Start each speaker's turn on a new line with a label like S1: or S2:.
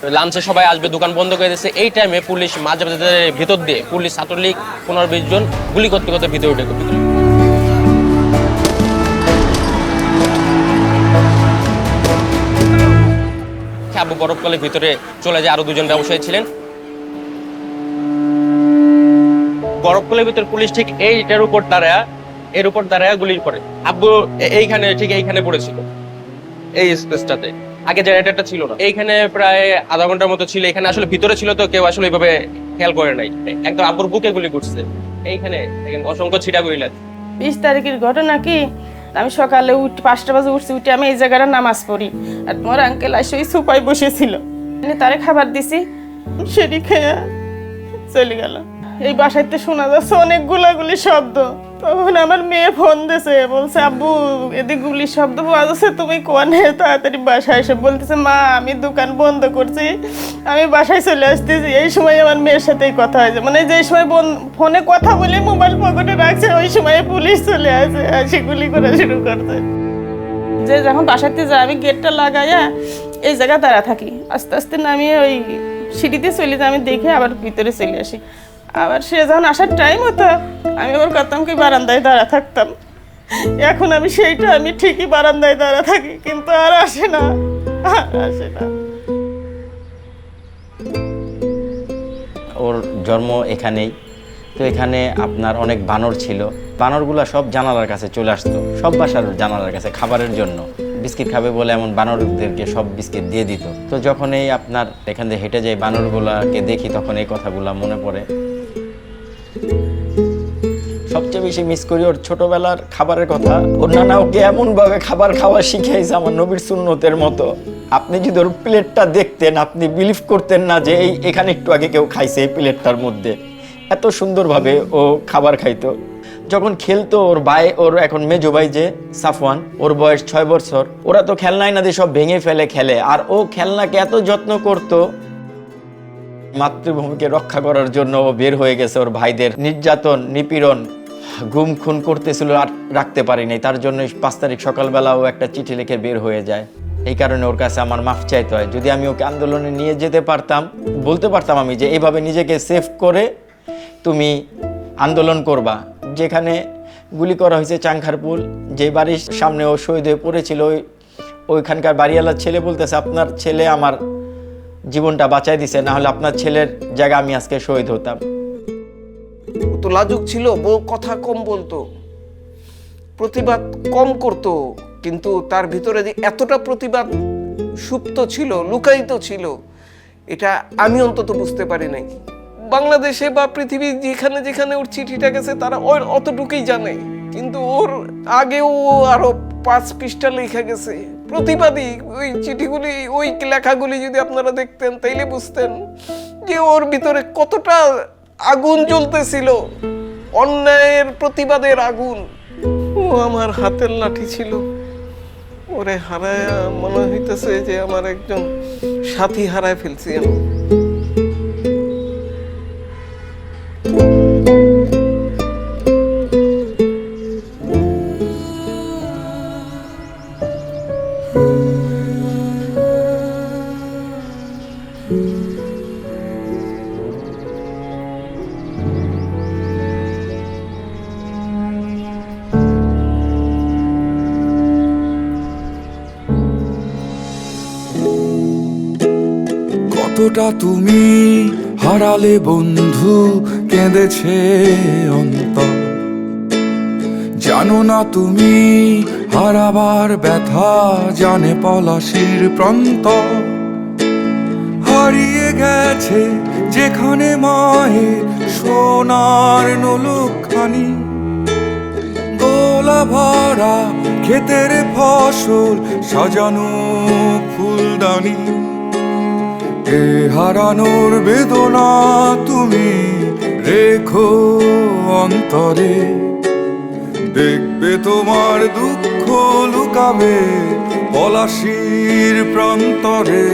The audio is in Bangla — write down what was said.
S1: লাঞ্চে সবাই আসবে, দোকান বন্ধ করে দিয়েছে। এই টাইমে পুলিশ মাঝে মাঝে ভিতর দিয়ে পুলিশ ছাত্রলীগ 15-20 জন গুলি করতে করতে ভিতরে উঠে আব্বু বরফকলের ভিতরে চলে যায়। আরো 2 জন ব্যবসায়ী ছিলেন। বরফকলের ভিতরে পুলিশ ঠিক এইটার উপর দাঁড়ায় গুলি করে। আব্বু এইখানে ঠিক এইখানে পড়েছিল, এই স্পেসটাতে। আগে জেনারেটরটা ছিল না। এইখানে প্রায় আধা ঘন্টার মতো ছিল। এখানে আসলে ভিতরে ছিল তো কেউ আসলে এইভাবে খেয়াল করে নাই। একদম আব্বুর বুকে গুলি করছে। এইখানে দেখেন অসংখ্য ছিটা গুলি লাগছে।
S2: 20 তারিখের ঘটনা কি, আমি সকালে 5টা বাজে উঠছি, উঠে আমি এই জায়গাটা নামাজ পড়ি। আর তোমার আঙ্কেল আসে ওই সোফায় বসেছিল, তারে খাবার দিছি, সেটি খেয়ে চলে গেল। এই বাসাইতে শোনা যাচ্ছে অনেক গুলাগুলি শব্দ। তখন আমার মেয়ে ফোন দিয়েছে, বলছে আব্বু এদিক গুলির শব্দ পাওয়া যাচ্ছে, তুমি কোনে, তাড়াতাড়ি বাসায় এসে। বলতেছে মা আমি দোকান বন্ধ করছি, আমি বাসায় চলে আসতেছি। এই সময় আমার মেয়ের সাথেই কথা হয়েছে, মানে যে সময় ফোনে কথা বলে মোবাইল পকেটে রাখছে ওই সময় পুলিশ চলে আসে, আসে গুলি করা শুরু করছে। যে যখন বাসাতে যায় আমি গেটটা লাগাইয়া এই জায়গা দাঁড়া থাকি, আস্তে আস্তে নামিয়ে ওই সিঁড়িতে চলে যাই। আমি দেখে আবার ভিতরে চলে আসি। আবার সে যখন আসার টাইম হতো আমি আবার করতাম কি বারান্দায় দাঁড়া থাকতাম। এখন আমি ঠিকই বারান্দায় দাঁড়া থাকি, কিন্তু আর আসে না।
S3: ওর জন্ম এখানেই, তো এখানে আপনার অনেক বানর ছিল। বানরগুলা সব জানালার কাছে চলে আসতো, সব বাসার জানালার কাছে খাবারের জন্য। বিস্কিট খাবে বলে এমন বানরদেরকে সব বিস্কিট দিয়ে দিত। তো যখন এই আপনার এখান থেকে হেঁটে যাই বানরগুলাকে দেখি, তখন এই কথাগুলা মনে পড়ে। সবচেয়ে বেশি মিস করি ওর ছোটবেলার খাবারের কথা। ওর নানা ওকে এমনভাবে খাবার খাওয়া শিখিয়েছে আমার নবীর সুন্নতের মতো। আপনি যদি ওর প্লেটটা দেখতেন আপনি বিলিভ করতেন না যে এখানে একটু আগে কেউ খাইছে এই প্লেটটার মধ্যে। এত সুন্দরভাবে ও খাবার খাইতো। যখন খেলতো ওর এখন মেজো ভাই যে সাফওয়ান, ওর বয়স 6 বছর, ওরা তো খেলনাই না দিয়ে সব ভেঙে ফেলে খেলে। আর ও খেলনাকে এত যত্ন করতো। মাতৃভূমিকে রক্ষা করার জন্য ও বের হয়ে গেছে। ওর ভাইদের নির্যাতন নিপীড়ন গুম খুন করতেছিল, আর রাখতে পারিনি। তার জন্য 5 তারিখ সকালবেলা ও একটা চিঠি লিখে বের হয়ে যায়। এই কারণে ওর কাছে আমার মাফ চাইতে হয়। যদি আমি ওকে আন্দোলনে নিয়ে যেতে পারতাম, বলতে পারতাম আমি যে এইভাবে নিজেকে সেভ করে তুমি আন্দোলন করবা। যেখানে গুলি করা হয়েছে চাংখারপুল, যে বাড়ির সামনে ও শহীদ হয়ে পড়েছিল, ওইখানকার বাড়িওয়ালার ছেলে বলতেছে আপনার ছেলে আমার জীবনটা বাঁচাই দিছে, না হলে আপনার ছেলের জায়গা আমি আজকে শহীদ হতাম।
S4: ও তো লাজুক ছিল, বউ কথা কম বলতো, প্রতিবাদ কম করতো, কিন্তু তার ভিতরে যে এতটা প্রতিবাদ সুপ্ত ছিল, লুকায়িত ছিল, এটা আমি অন্তত বুঝতে পারি নাই। বাংলাদেশে বা পৃথিবীর যেখানে যেখানে ওর চিঠিটা গেছে তারা ওর অতটুকুই জানে, কিন্তু ওর আগেও আরো 5 পৃষ্ঠা লেখা গেছে প্রতিবাদী। ওই চিঠিগুলি, ওই লেখাগুলি যদি আপনারা দেখতেন তাইলে বুঝতেন যে ওর ভিতরে কতটা আগুন জ্বলতেছিল, অন্যায়ের প্রতিবাদের আগুন। ও আমার হাতের লাঠি ছিল, ওরে হারায় মনে হইতেছে যে আমার একজন সাথী হারায় ফেলছি আমি।
S5: কতটা তুমি হারালে বন্ধু, কেঁদেছে অন্তর। জানো না তুমি হারাবার ব্যথা, জানে পলাশির প্রান্ত। হারিয়ে গেছে যেখানে মায়ের সোনার নোলকখানি, গোলা ভরা ক্ষেতের ফসল, সাজানো ফুলদানি। এ হারানোর বেদনা তুমি রেখো অন্তরে, দেখবে তোমার দুঃখ লুকাবে পলাশির প্রান্তরে।